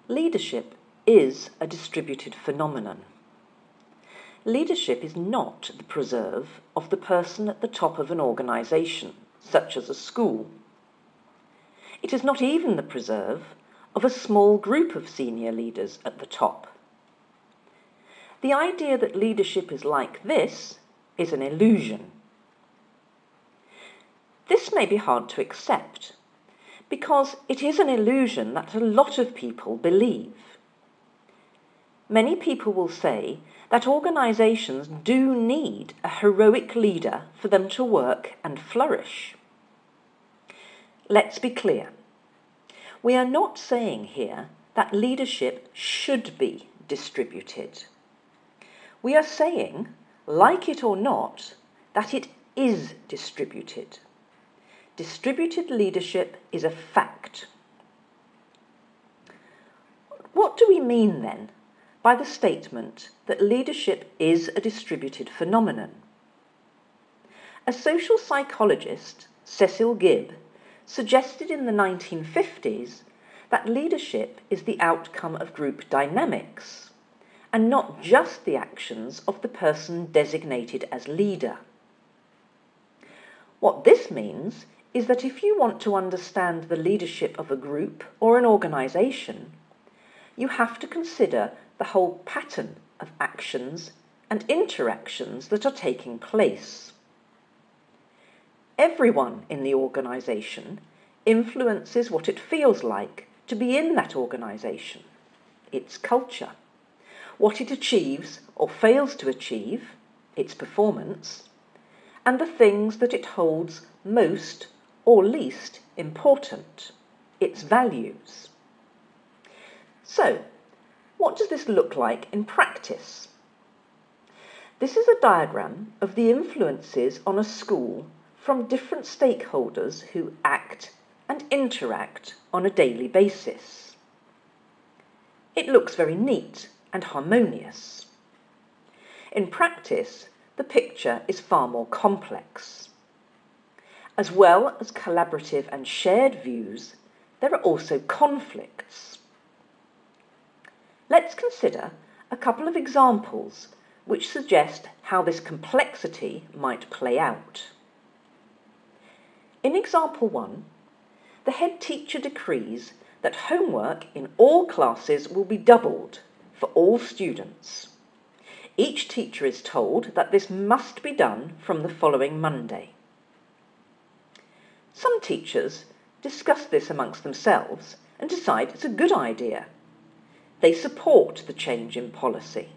Leadership is a distributed phenomenon. Leadership is not the preserve of the person at the top of an organisation, such as a school. It is not even the preserve of a small group of senior leaders at the top. The idea that leadership is like this is an illusion. This may be hard to accept, because it is an illusion that a lot of people believe. Many people will say that organisations do need a heroic leader for them to work and flourish. Let's be clear. We are not saying here that leadership should be distributed. We are saying, like it or not, that it is distributed. Distributed leadership is a fact. What do we mean then by the statement that leadership is a distributed phenomenon? A social psychologist, Cecil Gibb, suggested in the 1950s that leadership is the outcome of group dynamics, and not just the actions of the person designated as leader. What this means is that if you want to understand the leadership of a group or an organisation, you have to consider the whole pattern of actions and interactions that are taking place. Everyone in the organisation influences what it feels like to be in that organisation, its culture, what it achieves or fails to achieve, its performance, and the things that it holds most or least important, its values. So, what does this look like in practice? This is a diagram of the influences on a school from different stakeholders who act and interact on a daily basis. It looks very neat and harmonious. In practice, the picture is far more complex. As well as collaborative and shared views, there are also conflicts. Let's consider a couple of examples which suggest how this complexity might play out. In example 1, the head teacher decrees that homework in all classes will be doubled for all students. Each teacher is told that this must be done from the following Monday. Some teachers discuss this amongst themselves and decide it's a good idea. They support the change in policy.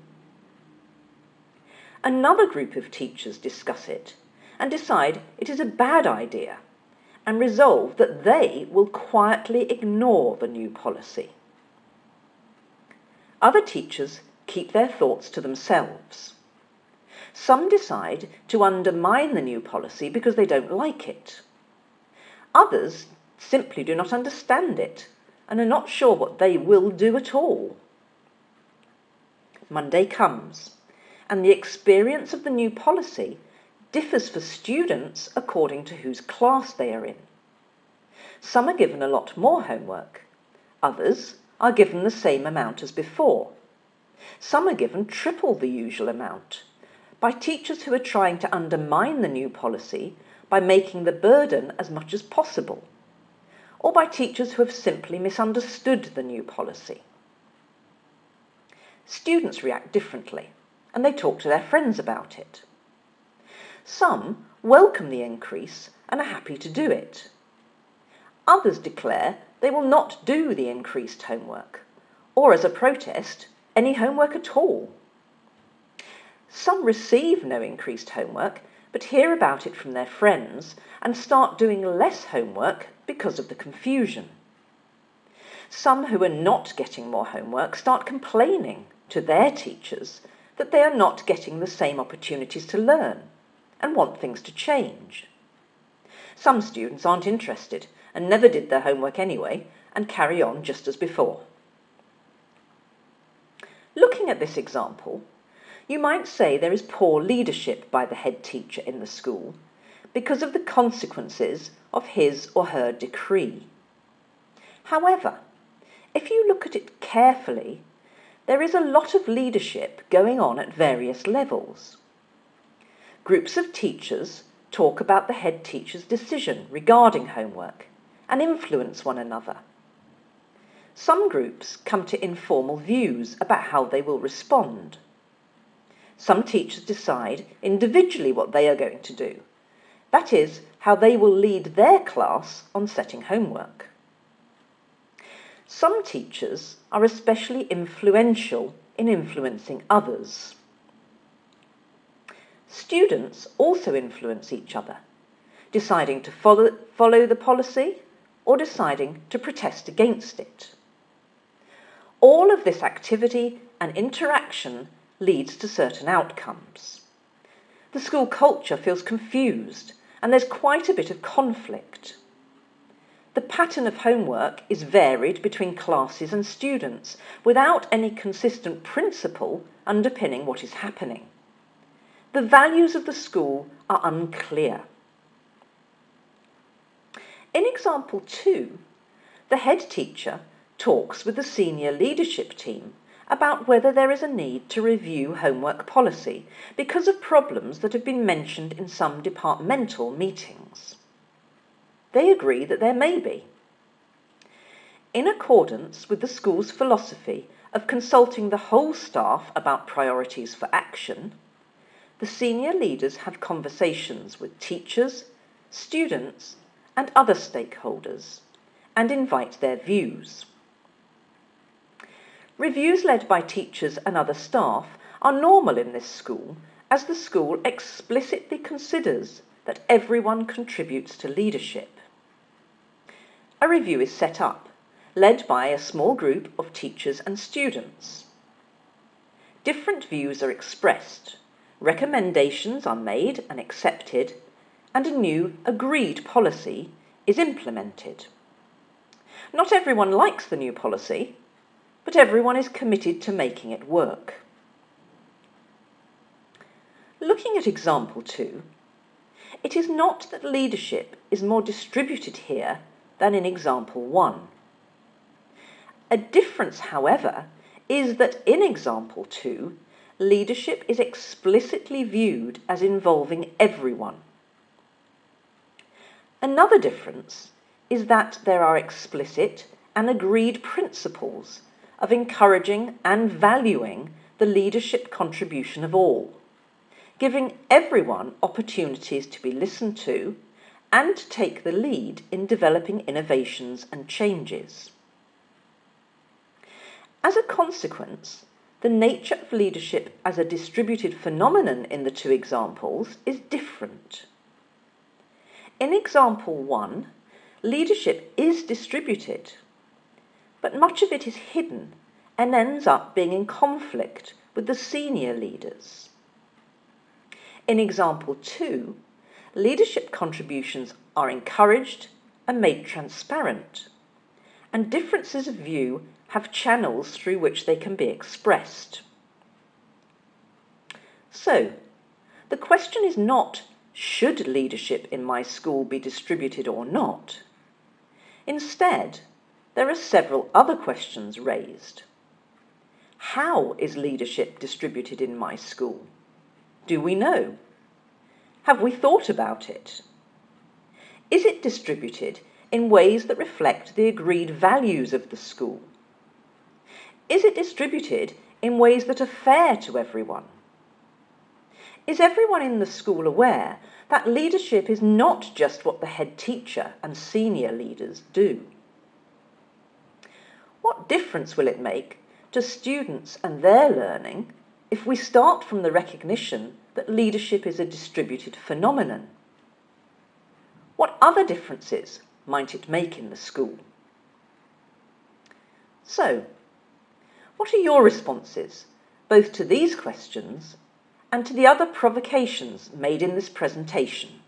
Another group of teachers discuss it and decide it is a bad idea and resolve that they will quietly ignore the new policy. Other teachers keep their thoughts to themselves. Some decide to undermine the new policy because they don't like it. Others simply do not understand it and are not sure what they will do at all. Monday comes, and the experience of the new policy differs for students according to whose class they are in. Some are given a lot more homework. Others are given the same amount as before. Some are given triple the usual amount by teachers who are trying to undermine the new policy by making the burden as much as possible, or by teachers who have simply misunderstood the new policy. Students react differently, and they talk to their friends about it. Some welcome the increase and are happy to do it. Others declare they will not do the increased homework, or as a protest, any homework at all. Some receive no increased homework, but hear about it from their friends and start doing less homework because of the confusion. Some who are not getting more homework start complaining to their teachers that they are not getting the same opportunities to learn and want things to change. Some students aren't interested and never did their homework anyway and carry on just as before. Looking at this example, you might say there is poor leadership by the head teacher in the school because of the consequences of his or her decree. However, If you look at it carefully, there is a lot of leadership going on at various levels. Groups of teachers talk about the head teacher's decision regarding homework and influence one another. Some groups come to informal views about how they will respond. Some teachers decide individually what they are going to do. That is, how they will lead their class on setting homework. Some teachers are especially influential in influencing others. Students also influence each other, deciding to follow the policy or deciding to protest against it. All of this activity and interaction leads to certain outcomes. The school culture feels confused and there's quite a bit of conflict. The pattern of homework is varied between classes and students without any consistent principle underpinning what is happening. The values of the school are unclear. In example 2, the head teacher talks with the senior leadership team about whether there is a need to review homework policy because of problems that have been mentioned in some departmental meetings. They agree that there may be. In accordance with the school's philosophy of consulting the whole staff about priorities for action, the senior leaders have conversations with teachers, students, and other stakeholders and invite their views. Reviews led by teachers and other staff are normal in this school, as the school explicitly considers that everyone contributes to leadership. A review is set up, led by a small group of teachers and students. Different views are expressed, recommendations are made and accepted, and a new agreed policy is implemented. Not everyone likes the new policy, but everyone is committed to making it work. Looking at example 2, it is not that leadership is more distributed here than in example 1. A difference, however, is that in example 2, leadership is explicitly viewed as involving everyone. Another difference is that there are explicit and agreed principles of encouraging and valuing the leadership contribution of all, giving everyone opportunities to be listened to and to take the lead in developing innovations and changes. As a consequence, the nature of leadership as a distributed phenomenon in the two examples is different. In example 1, leadership is distributed, but much of it is hidden and ends up being in conflict with the senior leaders. In example 2, leadership contributions are encouraged and made transparent, and differences of view have channels through which they can be expressed. So, the question is not, should leadership in my school be distributed or not? Instead, there are several other questions raised. How is leadership distributed in my school? Do we know? Have we thought about it? Is it distributed in ways that reflect the agreed values of the school? Is it distributed in ways that are fair to everyone? Is everyone in the school aware that leadership is not just what the head teacher and senior leaders do? What difference will it make to students and their learning if we start from the recognition that leadership is a distributed phenomenon? What other differences might it make in the school? So, what are your responses, both to these questions and to the other provocations made in this presentation?